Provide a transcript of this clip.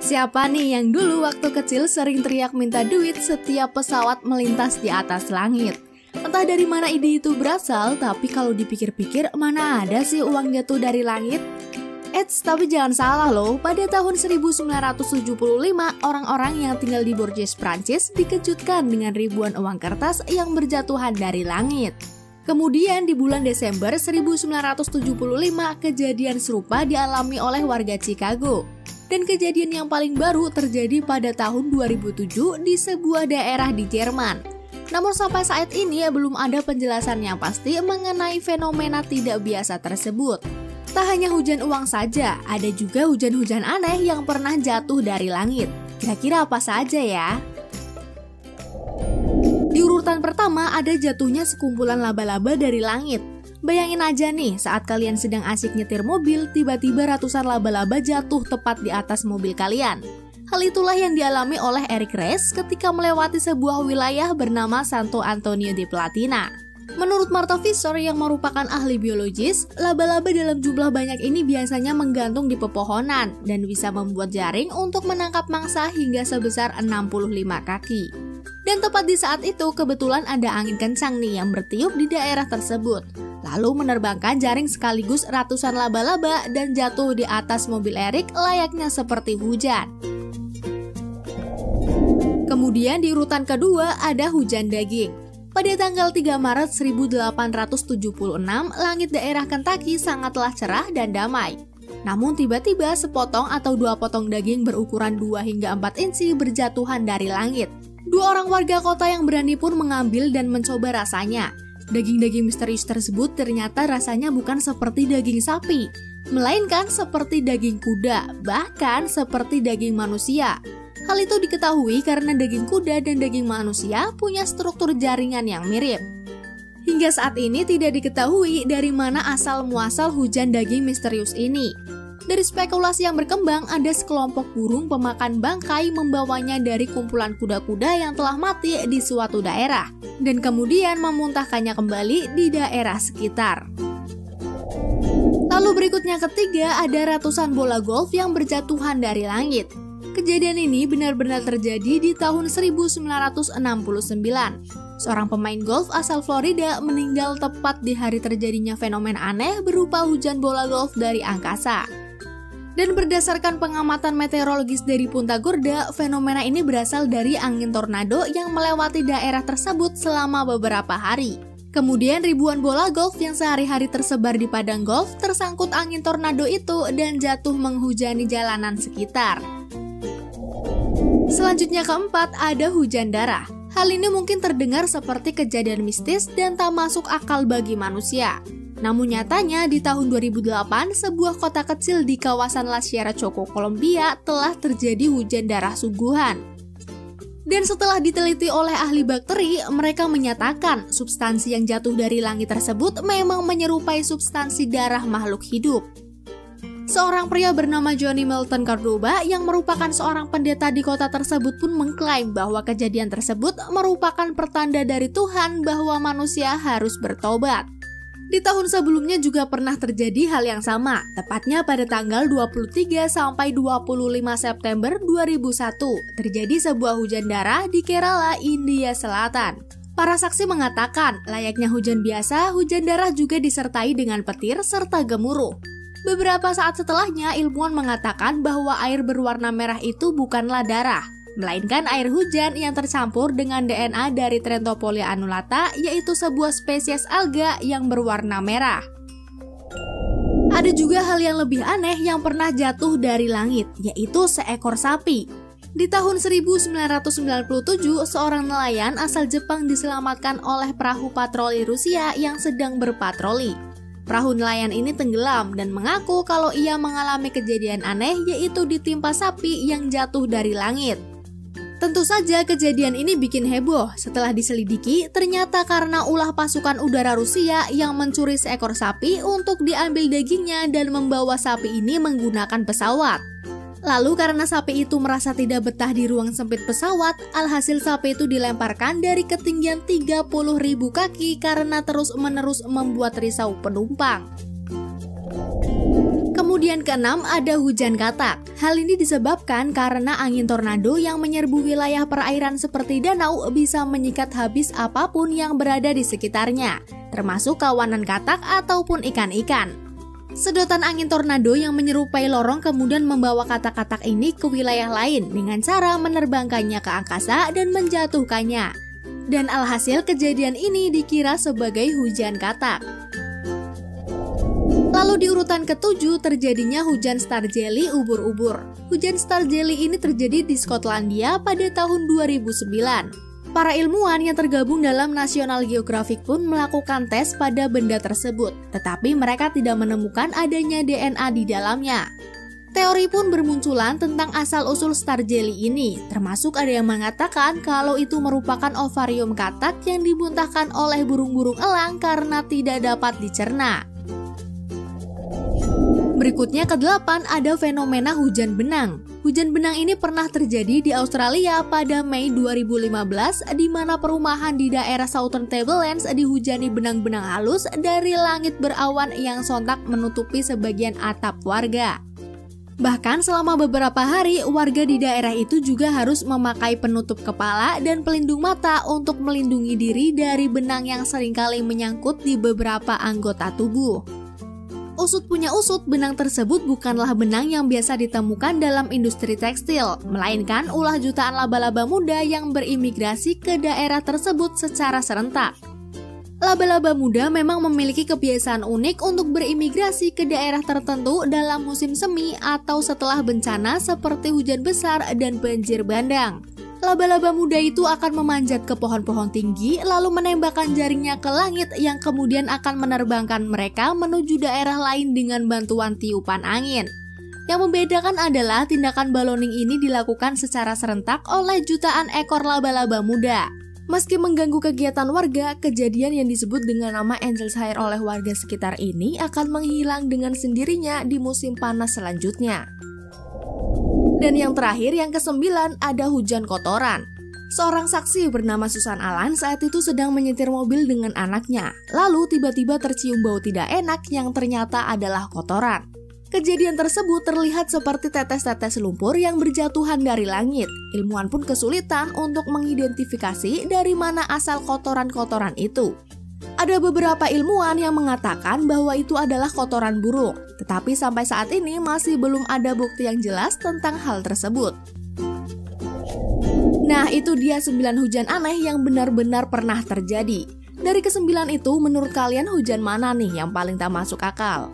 Siapa nih yang dulu waktu kecil sering teriak minta duit setiap pesawat melintas di atas langit? Entah dari mana ide itu berasal, tapi kalau dipikir-pikir mana ada sih uang jatuh dari langit? Eits, tapi jangan salah loh, pada tahun 1975, orang-orang yang tinggal di Bourges, Prancis dikejutkan dengan ribuan uang kertas yang berjatuhan dari langit. Kemudian di bulan Desember 1975, kejadian serupa dialami oleh warga Chicago. Dan kejadian yang paling baru terjadi pada tahun 2007 di sebuah daerah di Jerman. Namun sampai saat ini belum ada penjelasan yang pasti mengenai fenomena tidak biasa tersebut. Tak hanya hujan uang saja, ada juga hujan-hujan aneh yang pernah jatuh dari langit. Kira-kira apa saja ya? Di urutan pertama ada jatuhnya sekumpulan laba-laba dari langit. Bayangin aja nih, saat kalian sedang asik nyetir mobil, tiba-tiba ratusan laba-laba jatuh tepat di atas mobil kalian. Hal itulah yang dialami oleh Eric Reyes ketika melewati sebuah wilayah bernama Santo Antonio de Platina. Menurut Marta Fischer yang merupakan ahli biologis, laba-laba dalam jumlah banyak ini biasanya menggantung di pepohonan dan bisa membuat jaring untuk menangkap mangsa hingga sebesar 65 kaki. Dan tepat di saat itu kebetulan ada angin kencang nih yang bertiup di daerah tersebut. Lalu menerbangkan jaring sekaligus ratusan laba-laba dan jatuh di atas mobil Eric layaknya seperti hujan. Kemudian di urutan kedua ada hujan daging. Pada tanggal 3 Maret 1876, langit daerah Kentucky sangatlah cerah dan damai. Namun tiba-tiba sepotong atau 2 potong daging berukuran 2 hingga 4 inci berjatuhan dari langit. 2 orang warga kota yang berani pun mengambil dan mencoba rasanya. Daging-daging misterius tersebut ternyata rasanya bukan seperti daging sapi, melainkan seperti daging kuda, bahkan seperti daging manusia. Hal itu diketahui karena daging kuda dan daging manusia punya struktur jaringan yang mirip. Hingga saat ini tidak diketahui dari mana asal-muasal hujan daging misterius ini. Dari spekulasi yang berkembang, ada sekelompok burung pemakan bangkai membawanya dari kumpulan kuda-kuda yang telah mati di suatu daerah, dan kemudian memuntahkannya kembali di daerah sekitar. Lalu berikutnya ketiga, ada ratusan bola golf yang berjatuhan dari langit. Kejadian ini benar-benar terjadi di tahun 1969. Seorang pemain golf asal Florida meninggal tepat di hari terjadinya fenomena aneh berupa hujan bola golf dari angkasa. Dan berdasarkan pengamatan meteorologis dari Punta Gorda, fenomena ini berasal dari angin tornado yang melewati daerah tersebut selama beberapa hari. Kemudian ribuan bola golf yang sehari-hari tersebar di padang golf tersangkut angin tornado itu dan jatuh menghujani jalanan sekitar. Selanjutnya keempat, ada hujan darah. Hal ini mungkin terdengar seperti kejadian mistis dan tak masuk akal bagi manusia. Namun nyatanya di tahun 2008, sebuah kota kecil di kawasan La Sierra Choco, Kolombia telah terjadi hujan darah sungguhan. Dan setelah diteliti oleh ahli bakteri, mereka menyatakan substansi yang jatuh dari langit tersebut memang menyerupai substansi darah makhluk hidup. Seorang pria bernama Johnny Milton Cordoba yang merupakan seorang pendeta di kota tersebut pun mengklaim bahwa kejadian tersebut merupakan pertanda dari Tuhan bahwa manusia harus bertobat. Di tahun sebelumnya juga pernah terjadi hal yang sama, tepatnya pada tanggal 23 sampai 25 September 2001, terjadi sebuah hujan darah di Kerala, India Selatan. Para saksi mengatakan, layaknya hujan biasa, hujan darah juga disertai dengan petir serta gemuruh. Beberapa saat setelahnya, ilmuwan mengatakan bahwa air berwarna merah itu bukanlah darah, melainkan air hujan yang tercampur dengan DNA dari Trentopolia annulata, yaitu sebuah spesies alga yang berwarna merah. Ada juga hal yang lebih aneh yang pernah jatuh dari langit, yaitu seekor sapi. Di tahun 1997, seorang nelayan asal Jepang diselamatkan oleh perahu patroli Rusia yang sedang berpatroli. Perahu nelayan ini tenggelam dan mengaku kalau ia mengalami kejadian aneh, yaitu ditimpa sapi yang jatuh dari langit. Tentu saja kejadian ini bikin heboh. Setelah diselidiki, ternyata karena ulah pasukan udara Rusia yang mencuri seekor sapi untuk diambil dagingnya dan membawa sapi ini menggunakan pesawat. Lalu karena sapi itu merasa tidak betah di ruang sempit pesawat, alhasil sapi itu dilemparkan dari ketinggian 30.000 kaki karena terus-menerus membuat risau penumpang. Kemudian keenam ada hujan katak. Hal ini disebabkan karena angin tornado yang menyerbu wilayah perairan seperti danau bisa menyikat habis apapun yang berada di sekitarnya, termasuk kawanan katak ataupun ikan-ikan. Sedotan angin tornado yang menyerupai lorong kemudian membawa katak-katak ini ke wilayah lain dengan cara menerbangkannya ke angkasa dan menjatuhkannya. Dan alhasil kejadian ini dikira sebagai hujan katak. Lalu di urutan ke-7 terjadinya hujan star jelly ubur-ubur. Hujan star jelly ini terjadi di Skotlandia pada tahun 2009. Para ilmuwan yang tergabung dalam National Geographic pun melakukan tes pada benda tersebut, tetapi mereka tidak menemukan adanya DNA di dalamnya. Teori pun bermunculan tentang asal-usul star jelly ini, termasuk ada yang mengatakan kalau itu merupakan ovarium katak yang dimuntahkan oleh burung-burung elang karena tidak dapat dicerna. Berikutnya ke-8 ada fenomena hujan benang. Hujan benang ini pernah terjadi di Australia pada Mei 2015 di mana perumahan di daerah Southern Tablelands dihujani benang-benang halus dari langit berawan yang sontak menutupi sebagian atap warga. Bahkan selama beberapa hari, warga di daerah itu juga harus memakai penutup kepala dan pelindung mata untuk melindungi diri dari benang yang seringkali menyangkut di beberapa anggota tubuh. Usut punya usut, benang tersebut bukanlah benang yang biasa ditemukan dalam industri tekstil, melainkan ulah jutaan laba-laba muda yang berimigrasi ke daerah tersebut secara serentak. Laba-laba muda memang memiliki kebiasaan unik untuk berimigrasi ke daerah tertentu dalam musim semi atau setelah bencana seperti hujan besar dan banjir bandang. Laba-laba muda itu akan memanjat ke pohon-pohon tinggi lalu menembakkan jaringnya ke langit yang kemudian akan menerbangkan mereka menuju daerah lain dengan bantuan tiupan angin. Yang membedakan adalah tindakan balloning ini dilakukan secara serentak oleh jutaan ekor laba-laba muda. Meski mengganggu kegiatan warga, kejadian yang disebut dengan nama Angel's Hair oleh warga sekitar ini akan menghilang dengan sendirinya di musim panas selanjutnya. Dan yang terakhir, yang ke-9, ada hujan kotoran. Seorang saksi bernama Susan Alan saat itu sedang menyetir mobil dengan anaknya. Lalu tiba-tiba tercium bau tidak enak yang ternyata adalah kotoran. Kejadian tersebut terlihat seperti tetes-tetes lumpur yang berjatuhan dari langit. Ilmuwan pun kesulitan untuk mengidentifikasi dari mana asal kotoran-kotoran itu. Ada beberapa ilmuwan yang mengatakan bahwa itu adalah kotoran burung, tetapi sampai saat ini masih belum ada bukti yang jelas tentang hal tersebut. Nah, itu dia 9 hujan aneh yang benar-benar pernah terjadi. Dari ke-9 itu, menurut kalian hujan mana nih yang paling tak masuk akal?